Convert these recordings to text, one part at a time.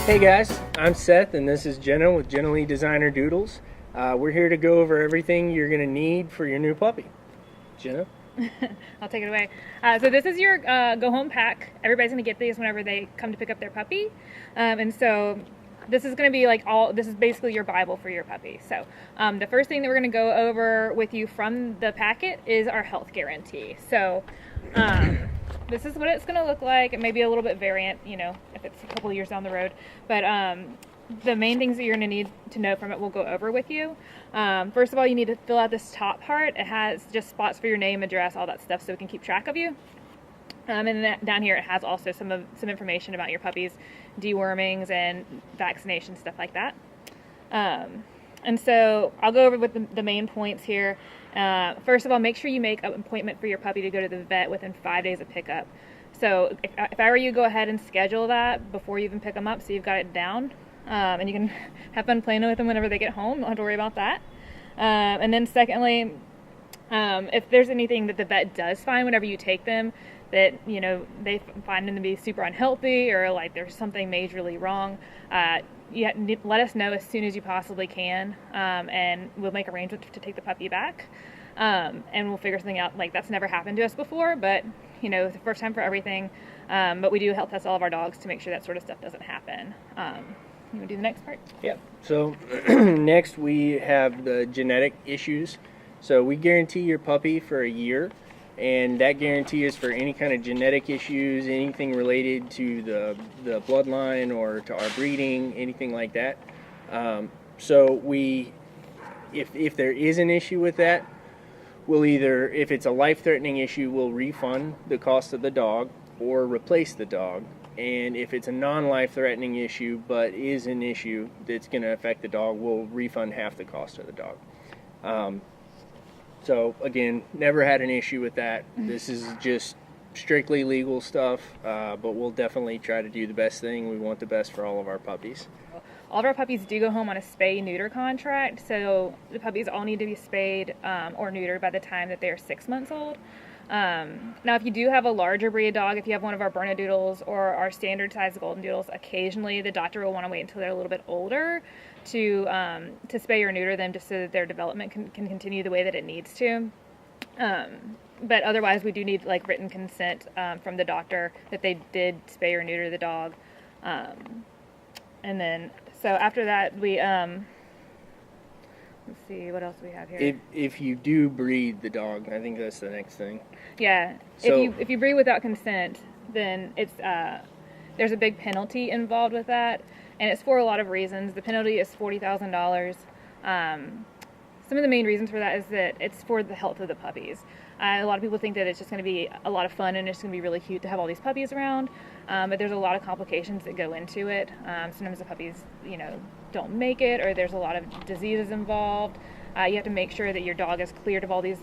Hey guys, I'm Seth and this is Jenna with JennaLee Designer Doodles. We're here to go over everything you're going to need for your new puppy. Jenna? I'll take it away. So this is your go home pack. Everybody's going to get these whenever they come to pick up their puppy. And so this is going to be this is basically your Bible for your puppy. So the first thing that we're going to go over with you from the packet is our health guarantee. So this is what it's going to look like. It may be a little bit variant, if it's a couple of years down the road. But the main things that you're going to need to know from it we'll go over with you. First of all, you need to fill out this top part. It has just spots for your name, address, all that stuff so we can keep track of you. And then down here it has also some information about your puppy's dewormings and vaccination, stuff like that. And so I'll go over with the main points here. First of all, make sure you make an appointment for your puppy to go to the vet within 5 days of pickup. So if I were you, go ahead and schedule that before you even pick them up so you've got it down. And you can have fun playing with them whenever they get home. Don't have to worry about that. And then secondly, if there's anything that the vet does find whenever you take them that, they find them to be super unhealthy or like there's something majorly wrong, let us know as soon as you possibly can, and we'll make arrangements to take the puppy back. And we'll figure something out. Like, that's never happened to us before, but, it's the first time for everything. But we do health test all of our dogs to make sure that sort of stuff doesn't happen. You want to do the next part? Yeah. So next we have the genetic issues. So we guarantee your puppy for a year, and that guarantee is for any kind of genetic issues, anything related to the bloodline or to our breeding, anything like that. So if there is an issue with that, we'll either, if it's a life-threatening issue, we'll refund the cost of the dog or replace the dog. And if it's a non-life-threatening issue but is an issue that's going to affect the dog, we'll refund half the cost of the dog. So again, never had an issue with that. This is just strictly legal stuff, but we'll definitely try to do the best thing. We want the best for all of our puppies. All of our puppies do go home on a spay-neuter contract, so the puppies all need to be spayed or neutered by the time that they're 6 months old. Now, if you do have a larger breed dog, if you have one of our Bernedoodles or our standard size Golden Doodles, occasionally the doctor will want to wait until they're a little bit older to spay or neuter them, just so that their development can continue the way that it needs to. But otherwise, we do need written consent from the doctor that they did spay or neuter the dog. And then, so after that, we let's see, what else do we have here? If you do breed the dog, I think that's the next thing. Yeah, so, if you breed without consent, then it's there's a big penalty involved with that, and it's for a lot of reasons. The penalty is $40,000. Some of the main reasons for that is that it's for the health of the puppies. A lot of people think that it's just going to be a lot of fun and it's going to be really cute to have all these puppies around, but there's a lot of complications that go into it. Sometimes the puppies, don't make it, or there's a lot of diseases involved. You have to make sure that your dog is cleared of all these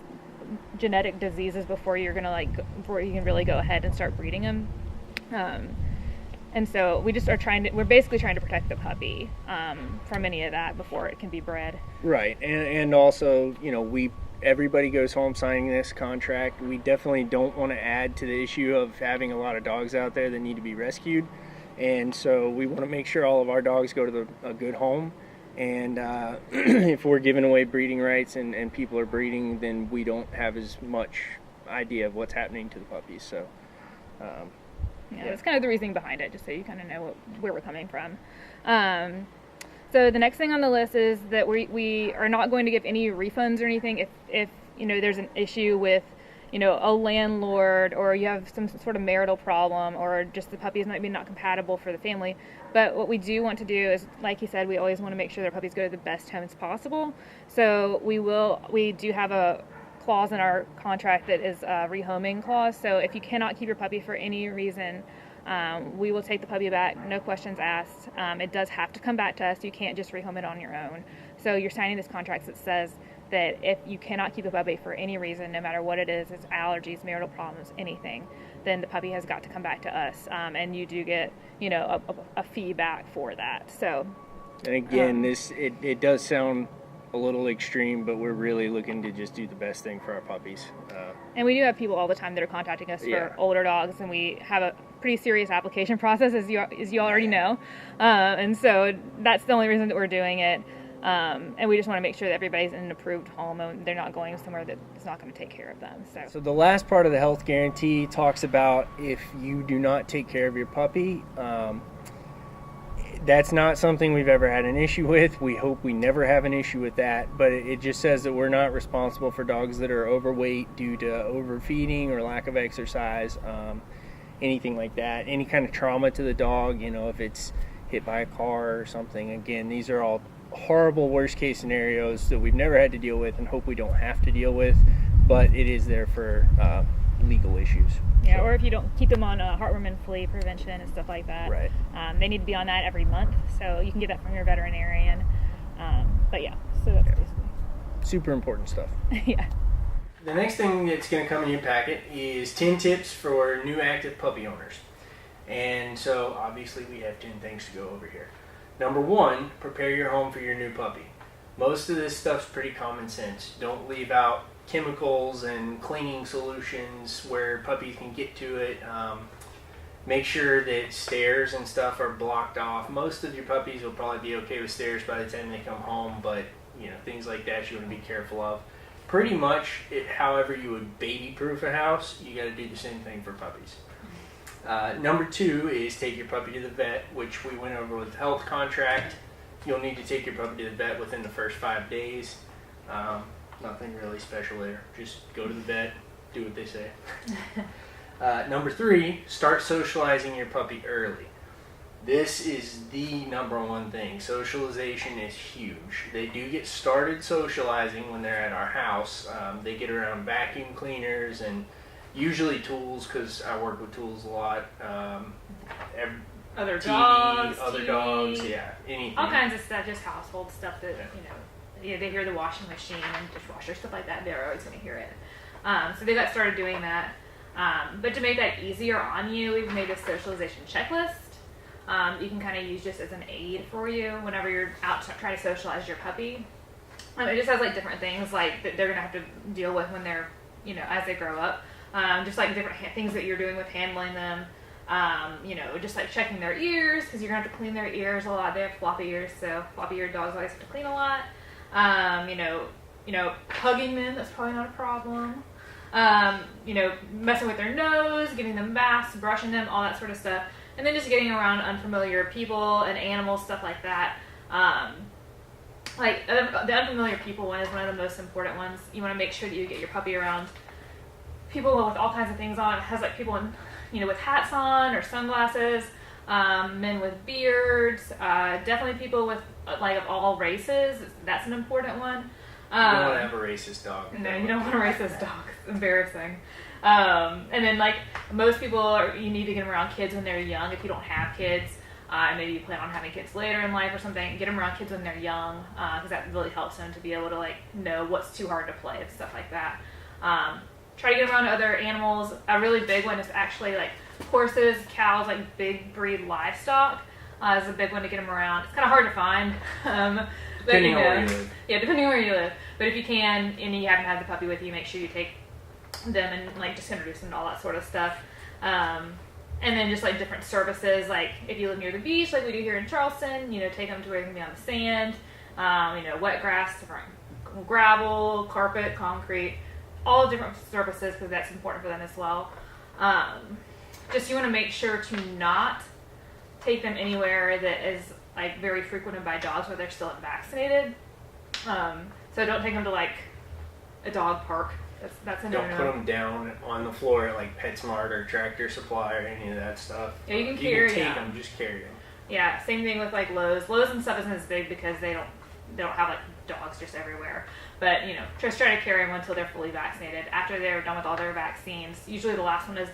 genetic diseases before you can really go ahead and start breeding them. And so we're basically trying to protect the puppy from any of that before it can be bred. Right, and also, everybody goes home signing this contract. We definitely don't want to add to the issue of having a lot of dogs out there that need to be rescued. And so we want to make sure all of our dogs go to a good home. And if we're giving away breeding rights and people are breeding, then we don't have as much idea of what's happening to the puppies. So, yeah, that's kind of the reasoning behind it, just so you kind of know where we're coming from. So the next thing on the list is that we are not going to give any refunds or anything if there's an issue with a landlord, or you have some sort of marital problem, or just the puppies might be not compatible for the family. But what we do want to do is, like you said, we always want to make sure that our puppies go to the best homes possible. So we do have a clause in our contract that is a rehoming clause. So if you cannot keep your puppy for any reason, we will take the puppy back, no questions asked. It does have to come back to us. You can't just rehome it on your own. So you're signing this contract that says that if you cannot keep a puppy for any reason, no matter what it is, it's allergies, marital problems, anything, then the puppy has got to come back to us, and you do get a fee back for that. So, and again, it does sound a little extreme, but we're really looking to just do the best thing for our puppies. And we do have people all the time that are contacting us for older dogs, and we have a pretty serious application process, as you already know. And so that's the only reason that we're doing it. And we just want to make sure that everybody's in an approved home and they're not going somewhere that's not going to take care of them. So the last part of the health guarantee talks about if you do not take care of your puppy, that's not something we've ever had an issue with. We hope we never have an issue with that, but it just says that we're not responsible for dogs that are overweight due to overfeeding or lack of exercise, anything like that. Any kind of trauma to the dog, if it's hit by a car or something. Again, these are all horrible worst case scenarios that we've never had to deal with and hope we don't have to deal with, but it is there for legal issues. Yeah, or if you don't keep them on heartworm and flea prevention and stuff like that. Right. They need to be on that every month, so you can get that from your veterinarian. But yeah, so that's basically super important stuff. Yeah. The next thing that's going to come in your packet is 10 tips for new active puppy owners. And so obviously we have 10 things to go over here. Number 1, prepare your home for your new puppy. Most of this stuff's pretty common sense. Don't leave out chemicals and cleaning solutions where puppies can get to it. Make sure that stairs and stuff are blocked off. Most of your puppies will probably be okay with stairs by the time they come home, but things like that you want to be careful of. Pretty much, however you would baby-proof a house, you got to do the same thing for puppies. Number 2 is take your puppy to the vet, which we went over with health contract. You'll need to take your puppy to the vet within the first 5 days. Nothing really special there. Just go to the vet, do what they say. Number 3, start socializing your puppy early. This is the number 1 thing. Socialization is huge. They do get started socializing when they're at our house. They get around vacuum cleaners and usually tools, because I work with tools a lot. Other dogs, anything. All kinds of stuff, just household stuff that, they hear the washing machine and dishwasher, stuff like that, they're always going to hear it. So they got started doing that. But to make that easier on you, we've made a socialization checklist. You can kind of use just as an aid for you whenever you're out trying to socialize your puppy. It just has different things that they're going to have to deal with when they're, as they grow up. Just different things that you're doing with handling them. Just checking their ears, because you're going to have to clean their ears a lot. They have floppy ears, so floppy-eared dogs always have to clean a lot. Hugging them, that's probably not a problem. Messing with their nose, giving them baths, brushing them, all that sort of stuff. And then just getting around unfamiliar people and animals, stuff like that. The unfamiliar people one is one of the most important ones. You want to make sure that you get your puppy around people with all kinds of things on. It has people with hats on or sunglasses, men with beards, definitely people with of all races. That's an important one. You don't want to have a racist dog. No, you don't want a racist dog. It's embarrassing. And then most people, you need to get them around kids when they're young. If you don't have kids, maybe you plan on having kids later in life or something, get them around kids when they're young, because that really helps them to be able to know what's too hard to play and stuff like that. Try to get around other animals. A really big one is actually horses, cows, big breed livestock. Is a big one to get them around. It's kind of hard to find. Depending on where you live. Yeah, depending on where you live. But if you can, and you haven't had the puppy with you, make sure you take them and just introduce them to all that sort of stuff. And then just different services, if you live near the beach, like we do here in Charleston, take them to where they can be on the sand, wet grass, different gravel, carpet, concrete, all different surfaces, because that's important for them as well. Just you want to make sure to not take them anywhere that is very frequented by dogs where they're still unvaccinated. So don't take them to a dog park. That's a no-no. Don't put them down on the floor at PetSmart or Tractor Supply or any of that stuff. Yeah, you can carry them. You can take them, just carry them. Yeah, same thing with Lowe's. Lowe's and stuff isn't as big because they don't have dogs just everywhere. But just try to carry them until they're fully vaccinated. After they're done with all their vaccines, usually the last one is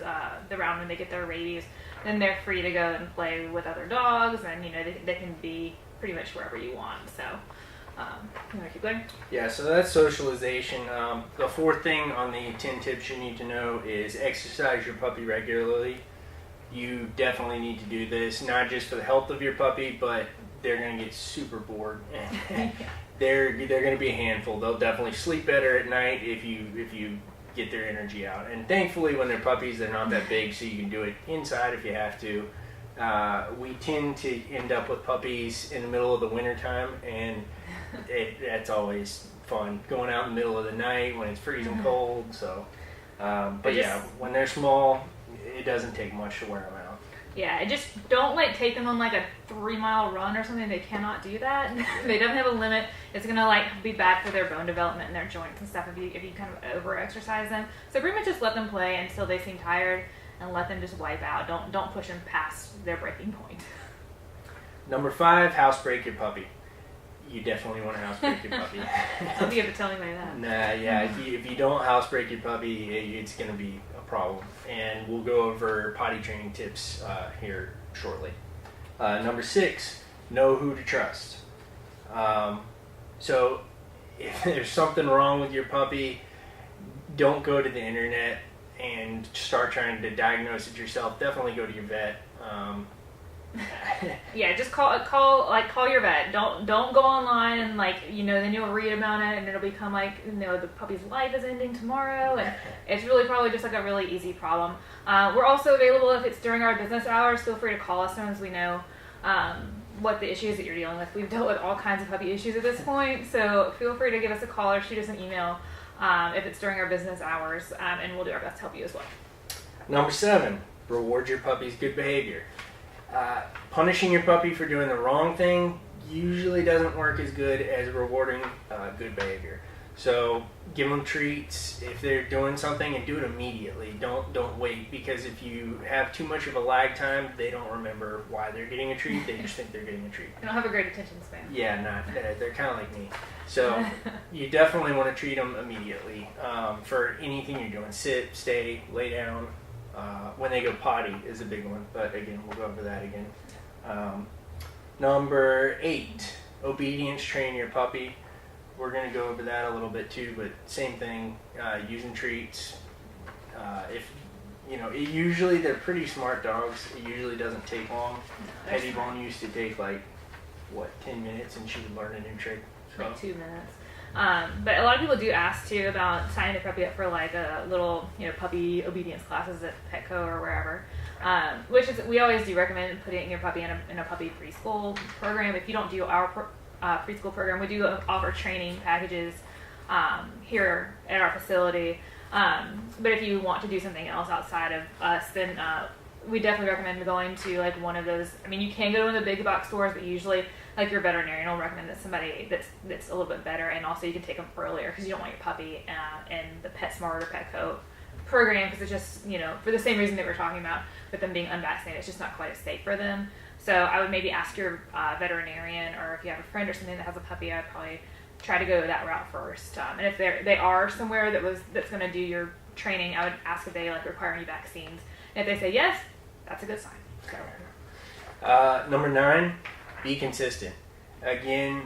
the round when they get their rabies. Then they're free to go and play with other dogs, and they can be pretty much wherever you want. So, you want to keep going? Yeah, so that's socialization. The 4th thing on the 10 tips you need to know is exercise your puppy regularly. You definitely need to do this, not just for the health of your puppy, but they're going to get super bored. They're going to be a handful. They'll definitely sleep better at night if you get their energy out. And thankfully, when they're puppies, they're not that big, so you can do it inside if you have to. We tend to end up with puppies in the middle of the winter time, and that's always fun, going out in the middle of the night when it's freezing cold. So, but yeah, when they're small, it doesn't take much to wear them out. Yeah, just don't like take them on like a 3-mile run or something. They cannot do that. They don't have a limit. It's gonna like be bad for their bone development and their joints and stuff if you kind of over exercise them. So pretty much just let them play until they seem tired and let them just wipe out. Don't push them past their breaking point. Number 5, housebreak your puppy. You definitely want to housebreak your puppy. Don't you have to tell anybody that. Nah, yeah. If you don't housebreak your puppy, it's going to be a problem. And we'll go over potty training tips here shortly. Number 6, know who to trust. So if there's something wrong with your puppy, don't go to the internet and start trying to diagnose it yourself. Definitely go to your vet. Yeah, just call your vet. Don't go online and then you'll read about it and it'll become the puppy's life is ending tomorrow, and it's really probably just a really easy problem. We're also available if it's during our business hours. Feel free to call us as soon as we know what the issues that you're dealing with. We've dealt with all kinds of puppy issues at this point, so feel free to give us a call or shoot us an email if it's during our business hours, and we'll do our best to help you as well. Number 7, reward your puppy's good behavior. Punishing your puppy for doing the wrong thing usually doesn't work as good as rewarding good behavior. So give them treats if they're doing something, and do it immediately. Don't wait, because if you have too much of a lag time, they don't remember why they're getting a treat. They just think they're getting a treat. They don't have a great attention span. Yeah, they're kind of like me. So you definitely want to treat them immediately for anything you're doing. Sit, stay, lay down. When they go potty is a big one, but again, we'll go over that again. Number 8, obedience train your puppy. We're going to go over that a little bit too, but same thing, using treats. Usually they're pretty smart dogs. It usually doesn't take long. Eddie Bone used to take 10 minutes, and she would learn a new trick. So. 2 minutes. But a lot of people do ask too about signing their puppy up for a little, puppy obedience classes at Petco or wherever. Which is, we always do recommend putting your puppy in a puppy preschool program. If you don't do our preschool program, we do offer training packages here at our facility. But if you want to do something else outside of us, then we definitely recommend going to one of those. I mean, you can go in the big box stores, but usually your veterinarian will recommend that somebody that's a little bit better, and also you can take them earlier because you don't want your puppy in the PetSmart or Petco program, because it's just for the same reason that we're talking about with them being unvaccinated, it's just not quite as safe for them. So I would maybe ask your veterinarian, or if you have a friend or something that has a puppy, I'd probably try to go that route first. And if they are somewhere that's going to do your training, I would ask if they require any vaccines. And if they say yes, that's a good sign. So. Number 9, be consistent. Again,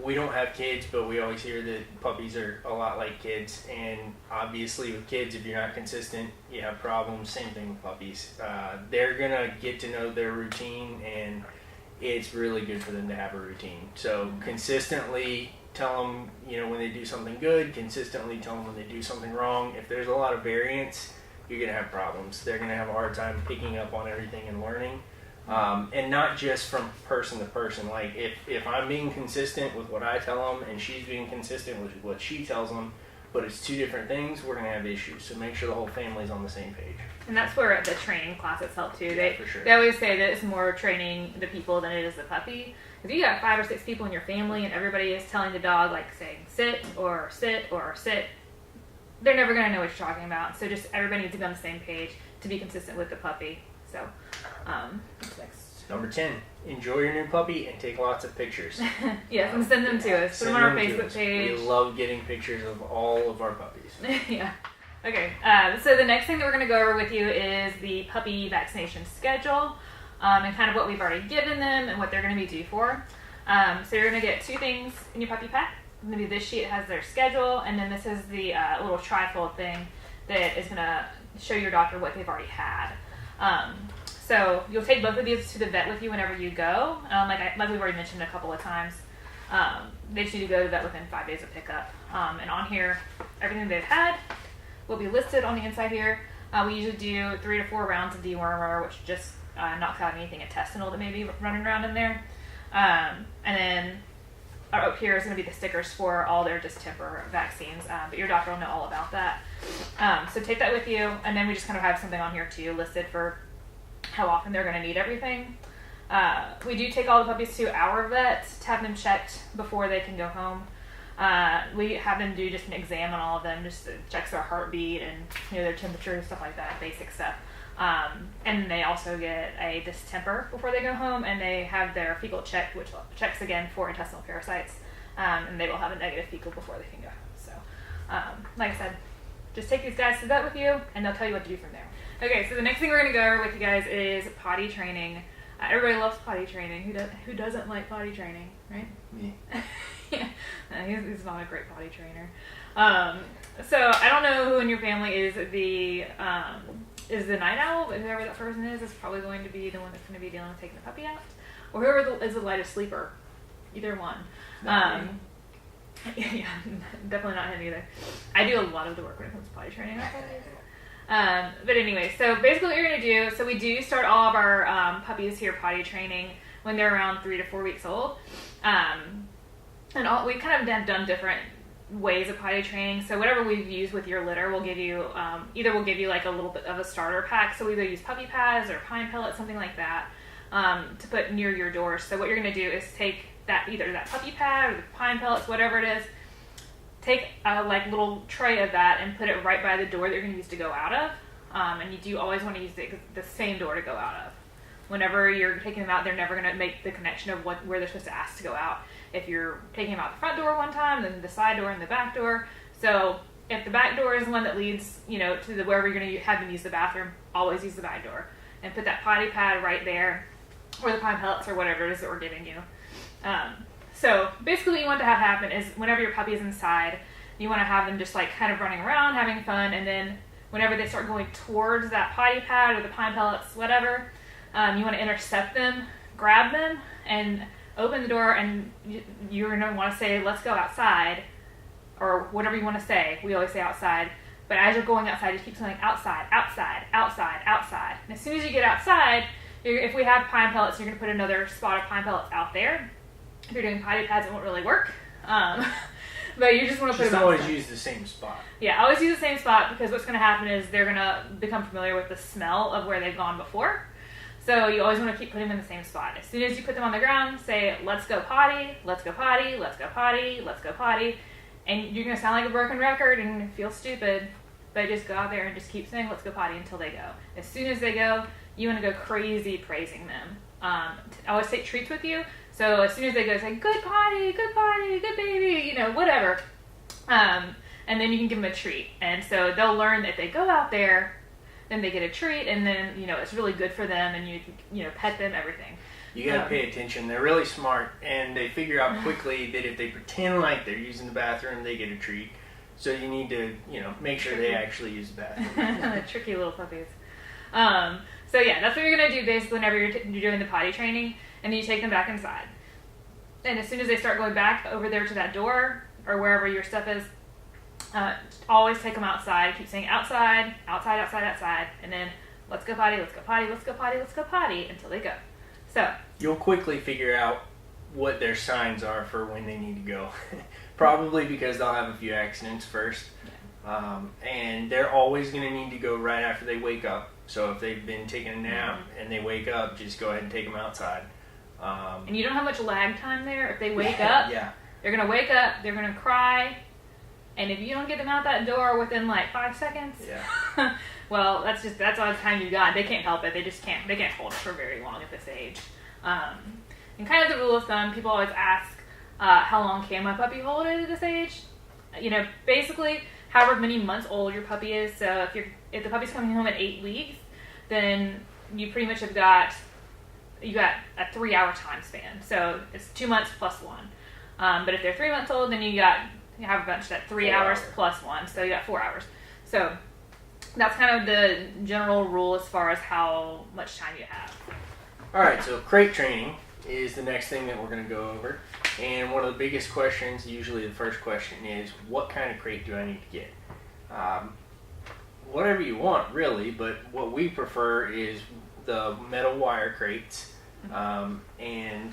we don't have kids, but we always hear that puppies are a lot like kids, and obviously with kids, if you're not consistent, you have problems. Same thing with puppies. They're gonna get to know their routine, and it's really good for them to have a routine. So consistently tell them, when they do something good, consistently tell them when they do something wrong. If there's a lot of variance, you're gonna have problems. They're gonna have a hard time picking up on everything and learning. And not just from person to person. If I'm being consistent with what I tell them and she's being consistent with what she tells them, but it's 2 different things, we're going to have issues. So make sure the whole family's on the same page. And that's where the training classes help too. Yeah, for sure. They always say that it's more training the people than it is the puppy. If you got 5 or 6 people in your family and everybody is telling the dog saying sit or sit or sit, they're never going to know what you're talking about. So just everybody needs to be on the same page to be consistent with the puppy. So, what's next? Number 10, enjoy your new puppy and take lots of pictures. Yes, and send them to us. Put them on our Facebook page. We love getting pictures of all of our puppies. Yeah. Okay, so the next thing that we're going to go over with you is the puppy vaccination schedule, and kind of what we've already given them and what they're going to be due for. So you're going to get 2 things in your puppy pack. Maybe this sheet has their schedule, and then this is the little trifold thing that is going to show your doctor what they've already had. So you'll take both of these to the vet with you whenever you go. Like we've already mentioned a couple of times, they just need to go to the vet within 5 days of pickup. And on here, everything they've had will be listed on the inside here. We usually do 3 to 4 rounds of dewormer, which just knocks out anything intestinal that may be running around in there. And then up here is going to be the stickers for all their distemper vaccines, but your doctor will know all about that. So take that with you, and then we just kind of have something on here too listed for how often they're going to need everything. We do take all the puppies to our vet to have them checked before they can go home. We have them do just an exam on all of them, just checks their heartbeat and their temperature and stuff like that, basic stuff. And they also get a distemper before they go home, and they have their fecal checked, which checks again for intestinal parasites, and they will have a negative fecal before they can go home. So, like I said, just take these guys to the vet with you, and they'll tell you what to do from there. Okay, so the next thing we're going to go over with you guys is potty training. Everybody loves potty training. Who doesn't like potty training, right? Me. Yeah, he's not a great potty trainer. So I don't know who in your family is the night owl, but whoever that person is probably going to be the one that's going to be dealing with taking the puppy out, or whoever is the lightest sleeper. Either one. Yeah, definitely not him either. I do a lot of the work when it comes to potty training. But anyway, so basically what you're going to do, so we do start all of our puppies here potty training when they're around 3 to 4 weeks old. And we kind of done different ways of potty training. So whatever we've used with your litter, we'll give you, either we'll give you like a little bit of a starter pack. So we either use puppy pads or pine pellets, something like that, to put near your door. So what you're going to do is take that, either that puppy pad or the pine pellets, whatever it is, take a like little tray of that and put it right by the door that you're going to use to go out of. And you do always want to use the same door to go out of. Whenever you're taking them out, they're never going to make the connection of where they're supposed to ask to go out. If you're taking them out the front door one time, then the side door and the back door. So if the back door is the one that leads, to wherever you're going to have them use the bathroom, always use the back door. And put that potty pad right there, or the pine pellets or whatever it is that we're giving you. So basically what you want to have happen is whenever your puppy is inside, you want to have them just like kind of running around, having fun, and then whenever they start going towards that potty pad or the pine pellets, whatever, you want to intercept them, grab them, and open the door, and you're going to want to say, let's go outside, or whatever you want to say. We always say outside. But as you're going outside, just keep saying outside, outside, outside, outside. And as soon as you get outside, if we have pine pellets, you're going to put another spot of pine pellets out there. If you're doing potty pads, it won't really work. But you just want to put them always outside. use the same spot. Yeah, always use the same spot, because what's going to happen is they're going to become familiar with the smell of where they've gone before. So you always want to keep putting them in the same spot. As soon as you put them on the ground, say, let's go potty, let's go potty, let's go potty, let's go potty. And you're going to sound like a broken record and feel stupid, but just go out there and just keep saying, let's go potty until they go. As soon as they go, you want to go crazy praising them. Always take treats with you. So as soon as they go, say, good potty, good baby, whatever. And then you can give them a treat. And so they'll learn that if they go out there, then they get a treat, and then, it's really good for them, and you pet them, everything. You gotta pay attention. They're really smart, and they figure out quickly that if they pretend like they're using the bathroom, they get a treat. So you need to, make sure they actually use the bathroom. Tricky little puppies. So yeah, that's what you're gonna do basically whenever you're doing the potty training, and then you take them back inside. And as soon as they start going back over there to that door, or wherever your stuff is, always take them outside. Keep saying outside, outside, outside, outside, and then let's go potty, let's go potty, let's go potty, let's go potty until they go. So you'll quickly figure out what their signs are for when they need to go. Probably because they'll have a few accidents first. And they're always going to need to go right after they wake up. So if they've been taking a nap and they wake up, just go ahead and take them outside. And you don't have much lag time there. If they wake up, they're going to wake up, they're going to cry. And if you don't get them out that door within like 5 seconds, well, that's all the time you got. They can't help it. They can't hold it for very long at this age. And kind of the rule of thumb, people always ask, how long can my puppy hold it at this age? Basically, however many months old your puppy is. So if the puppy's coming home at 8 weeks, then you pretty much have got a 3-hour time span. So it's 2 months plus 1. But if they're 3 months old, then you have a bunch that 3 hours plus 1, so you got 4 hours. So that's kind of the general rule as far as how much time you have. All right, so crate training is the next thing that we're going to go over. And one of the biggest questions, usually the first question is, what kind of crate do I need to get? Whatever you want, really, but what we prefer is the metal wire crates. And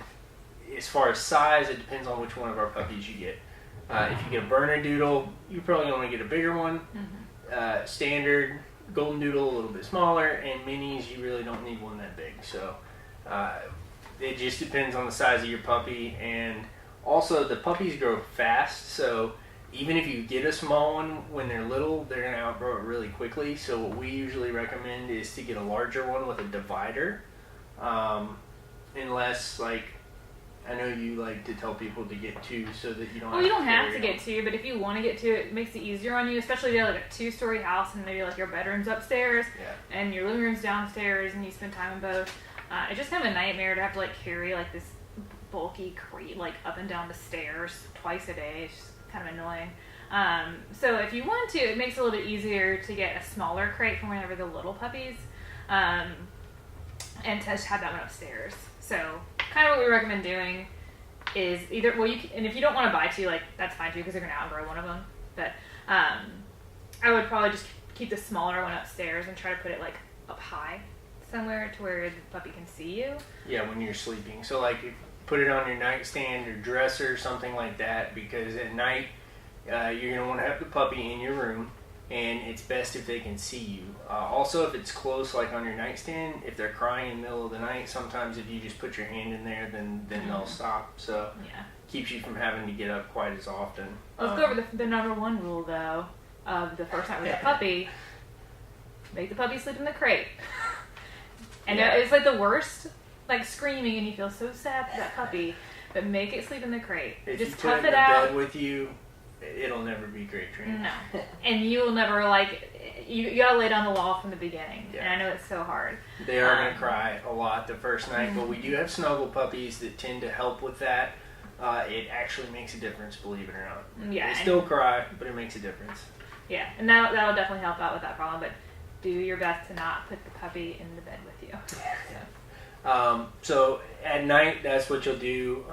as far as size, it depends on which one of our puppies you get. If you get a burner doodle, you probably want to get a bigger one. Standard golden doodle, a little bit smaller, and minis, you really don't need one that big. So it just depends on the size of your puppy, and also the puppies grow fast, so even if you get a small one when they're little, they're going to outgrow it really quickly. So what we usually recommend is to get a larger one with a divider, unless, like, I know you like to tell people to get 2 so that you don't Well, you don't have to get 2, but if you want to get 2, it makes it easier on you, especially if you have like a 2-story house and maybe like your bedroom's upstairs and your living room's downstairs and you spend time in both. It's just kind of a nightmare to have to like carry like this bulky crate like up and down the stairs twice a day. It's just kind of annoying. So if you want to, it makes it a little bit easier to get a smaller crate for whenever the little puppies, and to just have that one upstairs. So kind of what we recommend doing is either, well, and if you don't want to buy 2, like, that's fine too, because they're going to outgrow one of them. But I would probably just keep the smaller one upstairs and try to put it like up high somewhere to where the puppy can see you. Yeah, when you're sleeping. So like, put it on your nightstand or dresser, something like that, because at night you're going to want to have the puppy in your room, and it's best if they can see you. Also, if it's close, like on your nightstand, if they're crying in the middle of the night, sometimes if you just put your hand in there, then they'll stop. So keeps you from having to get up quite as often. Let's go over the number 1 rule, though, of the first time with a puppy. Make the puppy sleep in the crate. And it's like the worst, like screaming, and you feel so sad for that puppy, but make it sleep in the crate. If just you tough put it in out. bed with you, it'll never be crate training. No. And you'll never, like, you gotta lay down the law from the beginning. And I know it's so hard. They are going to cry a lot the first night, but we do have snuggle puppies that tend to help with that. It actually makes a difference, believe it or not. Yeah. They still cry, but it makes a difference. Yeah, and that'll definitely help out with that problem, but do your best to not put the puppy in the bed with you. So at night, that's what you'll do.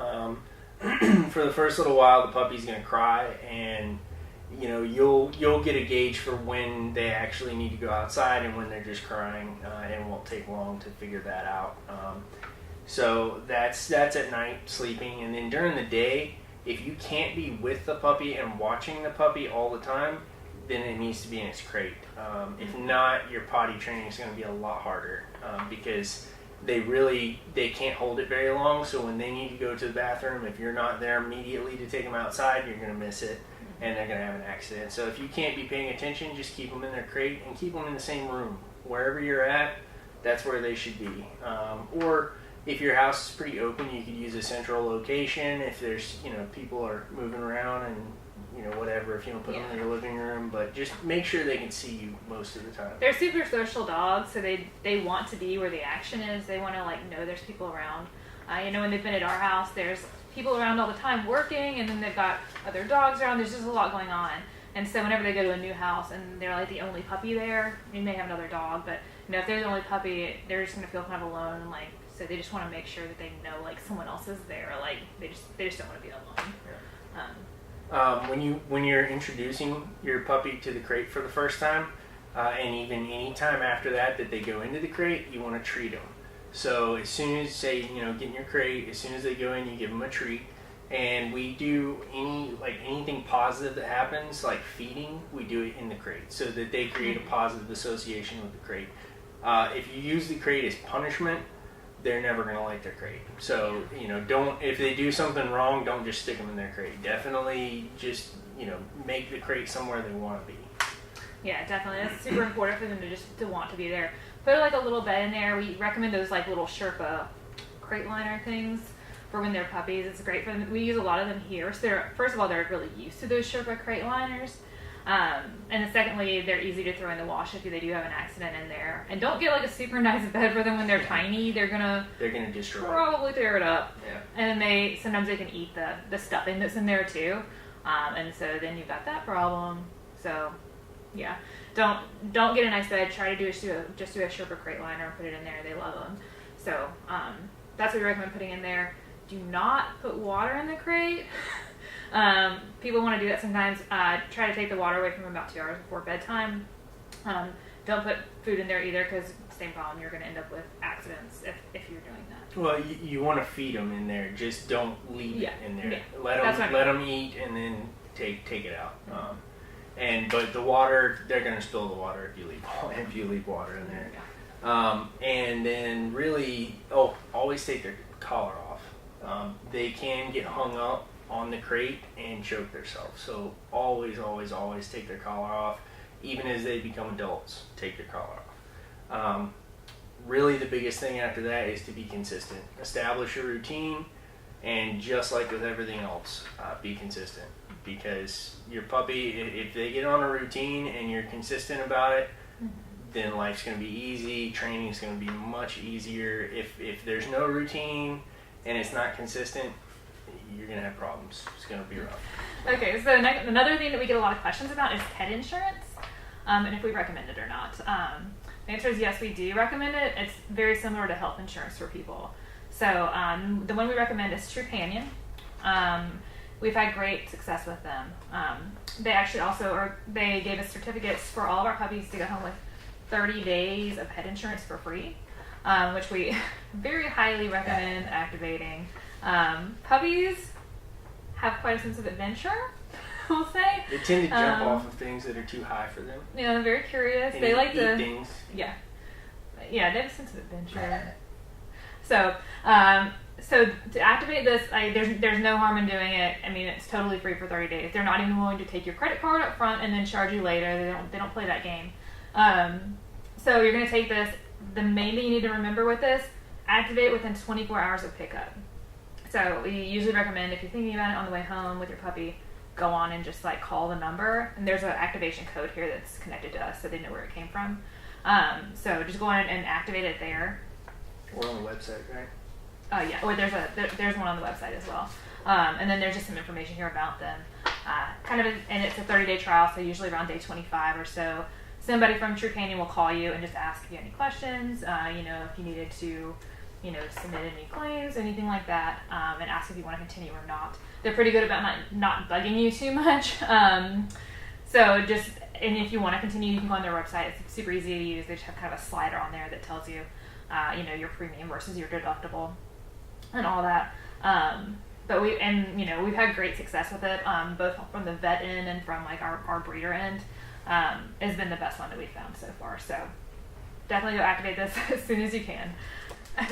For the first little while, the puppy's going to cry, and you'll get a gauge for when they actually need to go outside and when they're just crying, and it won't take long to figure that out. So that's at night, sleeping, and then during the day, if you can't be with the puppy and watching the puppy all the time, then it needs to be in its crate. If not, your potty training is going to be a lot harder, because they can't hold it very long. So when they need to go to the bathroom, if you're not there immediately to take them outside, you're going to miss it, and they're going to have an accident. So if you can't be paying attention, just keep them in their crate and keep them in the same room. Wherever you're at, that's where they should be. Or if your house is pretty open, you could use a central location. If there's, people are moving around and, whatever, if you don't put them in your living room, but just make sure they can see you most of the time. They're super social dogs, so they want to be where the action is. They want to, know there's people around. When they've been at our house, there's people around all the time working, and then they've got other dogs around. There's just a lot going on. And so whenever they go to a new house and they're like the only puppy there, you may have another dog, but if they're the only puppy, they're just going to feel kind of alone, so they just want to make sure that they know someone else is there. They just don't want to be alone. When you're introducing your puppy to the crate for the first time, and even any time after that they go into the crate, you want to treat them. So as soon as, say, get in your crate, as soon as they go in, you give them a treat. And we do anything positive that happens, like feeding, we do it in the crate so that they create a positive association with the crate. If you use the crate as punishment, they're never going to like their crate. So, if they do something wrong, don't just stick them in their crate. Definitely just, make the crate somewhere they want to be. Yeah, definitely. That's super important for them to want to be there. Put a little bed in there. We recommend those little Sherpa crate liner things for when they're puppies. It's great for them. We use a lot of them here. So first of all, they're really used to those Sherpa crate liners. And then secondly, they're easy to throw in the wash if they do have an accident in there. And don't get a super nice bed for them when they're tiny. They're gonna destroy probably tear it up. Yeah. And then sometimes they can eat the stuffing that's in there too. And so then you've got that problem. So yeah, don't get a nice bed. Try to do just do a Sherpa crate liner and put it in there. They love them. So that's what we recommend putting in there. Do not put water in the crate. People want to do that sometimes. Try to take the water away from them about 2 hours before bedtime. Don't put food in there either, because same problem. You're going to end up with accidents if you're doing that. Well, you want to feed them in there. Just don't leave it in there. Yeah. Let them eat and then take it out. But the water, they're going to spill the water if you leave water in there. And then really, always take their collar off. They can get hung up on the crate and choke themselves. So always take their collar off. Even as they become adults, take their collar off. Really the biggest thing after that is to be consistent. Establish a routine, and just like with everything else, be consistent. Because your puppy, if they get on a routine and you're consistent about it, then life's going to be easy. Training's going to be much easier. If there's no routine and it's not consistent, you're going to have problems. It's going to be rough. Okay, so another thing that we get a lot of questions about is pet insurance, and if we recommend it or not. The answer is yes, we do recommend it. It's very similar to health insurance for people. So the one we recommend is Trupanion. We've had great success with them. They actually they gave us certificates for all of our puppies to go home with 30 days of pet insurance for free, which we very highly recommend activating. Puppies have quite a sense of adventure, we'll say. They tend to jump off of things that are too high for them. Yeah, they're very curious. And they like eat to things. Yeah, they have a sense of adventure. So to activate this, there's no harm in doing it. I mean, it's totally free for 30 days. They're not even willing to take your credit card up front and then charge you later. They don't play that game. So you're going to take this. The main thing you need to remember with this: activate within 24 hours of pickup. So we usually recommend, if you're thinking about it on the way home with your puppy, go on and just call the number, and there's an activation code here that's connected to us, so they know where it came from. So just go on and activate it there. Or on the website, right? Oh yeah, or there's one on the website as well. And then there's just some information here about them. And it's a 30-day trial, so usually around day 25 or so, somebody from Trupanion will call you and just ask if you have any questions. If you needed to, submit any claims, anything like that, and ask if you want to continue or not. They're pretty good about not bugging you too much. And if you want to continue, you can go on their website. It's super easy to use. They just have kind of a slider on there that tells you, your premium versus your deductible and all that. But we've had great success with it, both from the vet end and from our breeder end. Has been the best one that we've found so far. So definitely go activate this as soon as you can.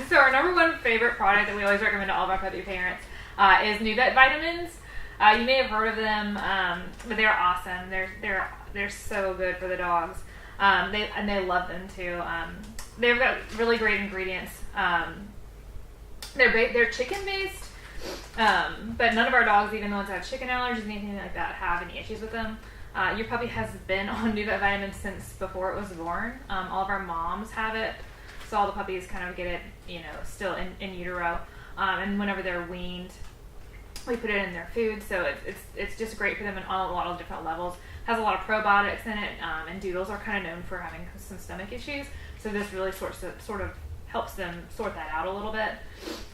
So our number one favorite product that we always recommend to all of our puppy parents is New Vet vitamins. You may have heard of them, but they're awesome. They're so good for the dogs. They love them too. They've got really great ingredients. They're chicken based, but none of our dogs, even the ones that have chicken allergies, anything like that, have any issues with them. Your puppy has been on New Vet vitamins since before it was born. All of our moms have it, so all the puppies kind of get it, still in utero. And whenever they're weaned, we put it in their food. So it's just great for them on a lot of different levels. Has a lot of probiotics in it, and Doodles are kind of known for having some stomach issues. So this really sort of helps them sort that out a little bit.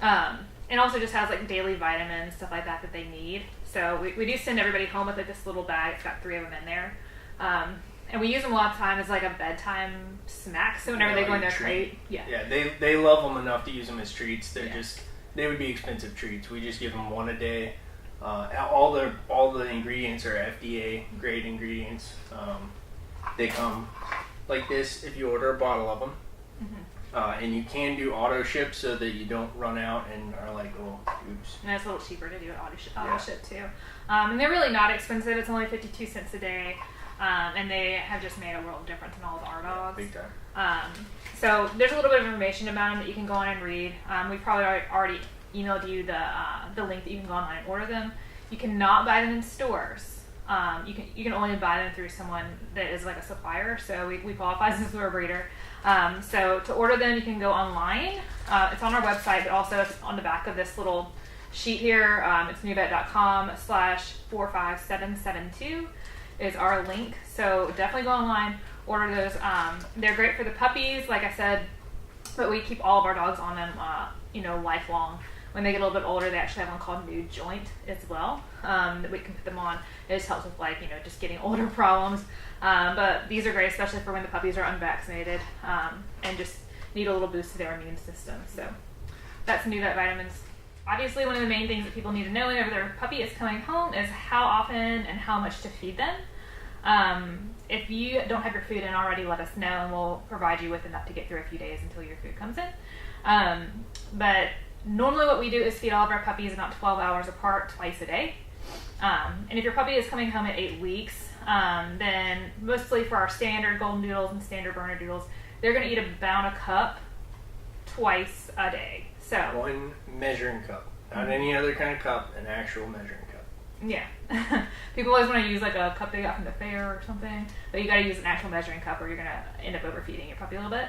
And also just has daily vitamins, stuff like that they need. So we do send everybody home with this little bag. It's got 3 of them in there. And we use them a lot of time as a bedtime snack. So whenever they go in their crate, yeah, they love them enough to use them as treats. They would be expensive treats. We just give them one a day. All the ingredients are FDA grade ingredients. They come like this if you order a bottle of them. Mm-hmm. And you can do auto ship so that you don't run out and are oops. And it's a little cheaper to do an auto ship too. And they're really not expensive. It's only 52 cents a day. And they have just made a world of difference in all of our dogs. Big time. So there's a little bit of information about them that you can go on and read. We probably already emailed you the link that you can go online and order them. You cannot buy them in stores. You can only buy them through someone that is a supplier. So we qualify as a breeder. So to order them, you can go online. It's on our website, but also it's on the back of this little sheet here. It's newvet.com/45772 is our link. So definitely go online, order those. They're great for the puppies, like I said, but we keep all of our dogs on them, lifelong. When they get a little bit older, they actually have one called New Joint as well, that we can put them on. It just helps with just getting older problems. But these are great, especially for when the puppies are unvaccinated and just need a little boost to their immune system. So that's new vet vitamins. Obviously, one of the main things that people need to know whenever their puppy is coming home is how often and how much to feed them. If you don't have your food in already, let us know and we'll provide you with enough to get through a few days until your food comes in. But normally what we do is feed all of our puppies about 12 hours apart twice a day. And if your puppy is coming home at 8 weeks, then mostly for our standard golden doodles and standard Berner doodles, they're going to eat about a cup twice a day. So one measuring cup, not any other kind of cup, an actual measuring cup. Yeah. People always want to use like a cup they got from the fair or something, but you got to use an actual measuring cup or you're going to end up overfeeding your puppy a little bit.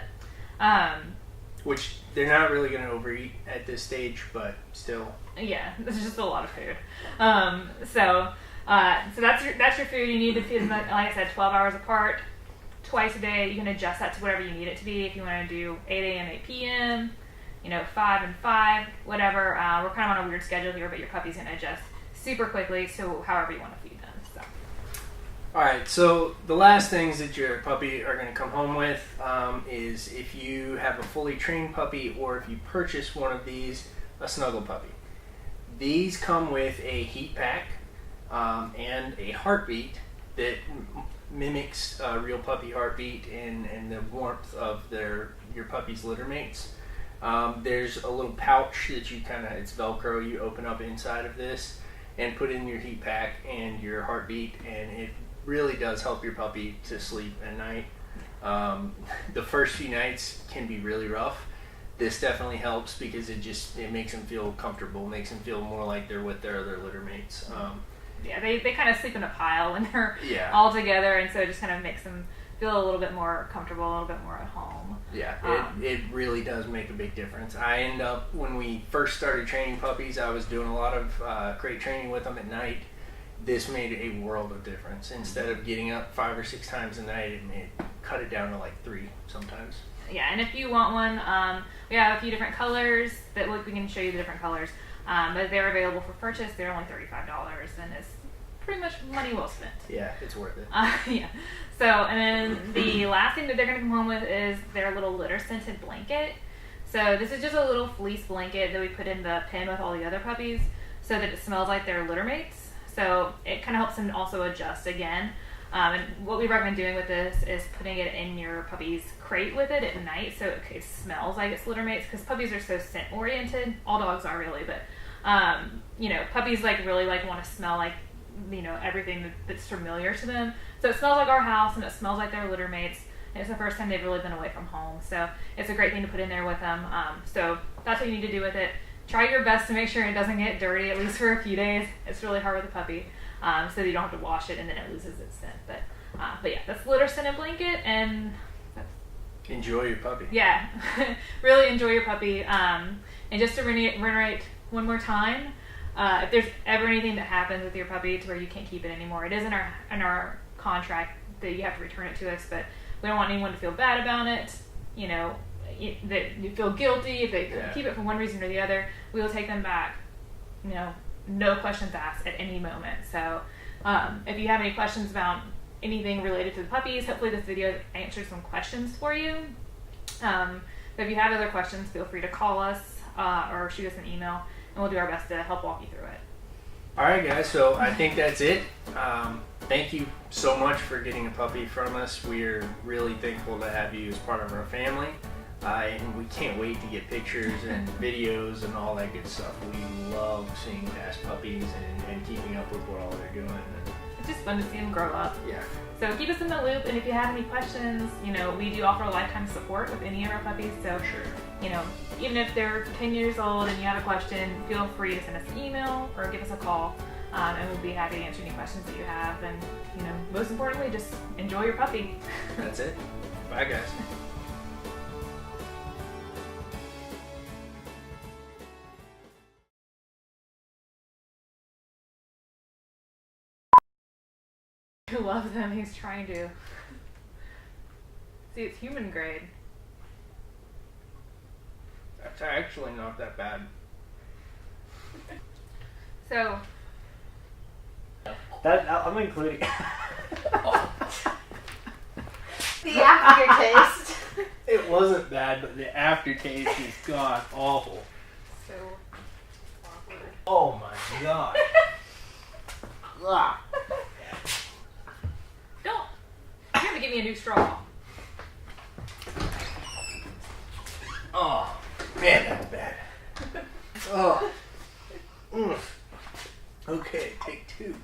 Which they're not really going to overeat at this stage, but still. Yeah, this is just a lot of food. So that's your food. You need to feed them, like I said, 12 hours apart, twice a day. You can adjust that to whatever you need it to be. If you want to do 8 a.m., 8 p.m., 5 and 5, whatever. We're kind of on a weird schedule here, but your puppy's going to adjust super quickly, so however you want to feed them. So. All right, so the last things that your puppy are going to come home with is if you have a fully trained puppy or if you purchase one of these, a snuggle puppy. These come with a heat pack and a heartbeat that mimics a real puppy heartbeat and the warmth of your puppy's litter mates. There's a little pouch that it's Velcro, you open up inside of this and put in your heat pack and your heartbeat, and it really does help your puppy to sleep at night. The first few nights can be really rough. This definitely helps because it makes them feel comfortable, makes them feel more like they're with their other litter mates. Yeah, they kind of sleep in a pile when they're Yeah. all together, and so it just kind of makes them feel a little bit more comfortable, a little bit more at home. Yeah, it really does make a big difference. I end up, when we first started training puppies, I was doing a lot of crate training with them at night. This made a world of difference. Instead of getting up 5 or 6 times a night, it cut it down to like 3 sometimes. Yeah, and if you want one, we have a few different colors that we can show you the different colors. But they're available for purchase. They're only $35, and it's pretty much money well spent. Yeah, it's worth it. Yeah. So, and then the last thing that they're going to come home with is their little litter scented blanket. So this is just a little fleece blanket that we put in the pen with all the other puppies so that it smells like their litter mates. So it kind of helps them also adjust again. And what we recommend doing with this is putting it in your puppy's crate with it at night so it smells like its litter mates, because puppies are so scent oriented. All dogs are really, but puppies really want to smell like everything that's familiar to them. So it smells like our house and it smells like their litter mates. And it's the first time they've really been away from home, so it's a great thing to put in there with them. So that's what you need to do with it. Try your best to make sure it doesn't get dirty, at least for a few days. It's really hard with a puppy, so that you don't have to wash it and then it loses its scent. But yeah, that's the litter scented blanket, and enjoy your puppy. Yeah, really enjoy your puppy. And just to reiterate one more time, if there's ever anything that happens with your puppy to where you can't keep it anymore, it is in our contract that you have to return it to us, but we don't want anyone to feel bad about it. That you feel guilty if they keep it for one reason or the other. We will take them back. No questions asked at any moment. So if you have any questions about anything related to the puppies, hopefully this video answered some questions for you. But if you have other questions, feel free to call us or shoot us an email, and we'll do our best to help walk you through it. All right, guys, so I think that's it. Thank you so much for getting a puppy from us. We're really thankful to have you as part of our family. And we can't wait to get pictures and videos and all that good stuff. We love seeing past puppies and keeping up with what all they're doing. It's just fun to see them grow up. Yeah. So keep us in the loop, and if you have any questions, we do offer lifetime support with any of our puppies. So, even if they're 10 years old and you have a question, feel free to send us an email or give us a call, and we'll be happy to answer any questions that you have. And, most importantly, just enjoy your puppy. That's it. Bye, guys. Who loves them? He's trying to. See, it's human grade. That's actually not that bad. So, That I'm including. The aftertaste. It wasn't bad, but the aftertaste is god awful. so awkward. Oh my god. Ah. Don't. You have to give me a new straw. Oh, man, that's bad. Oh. Mm. Okay, take two.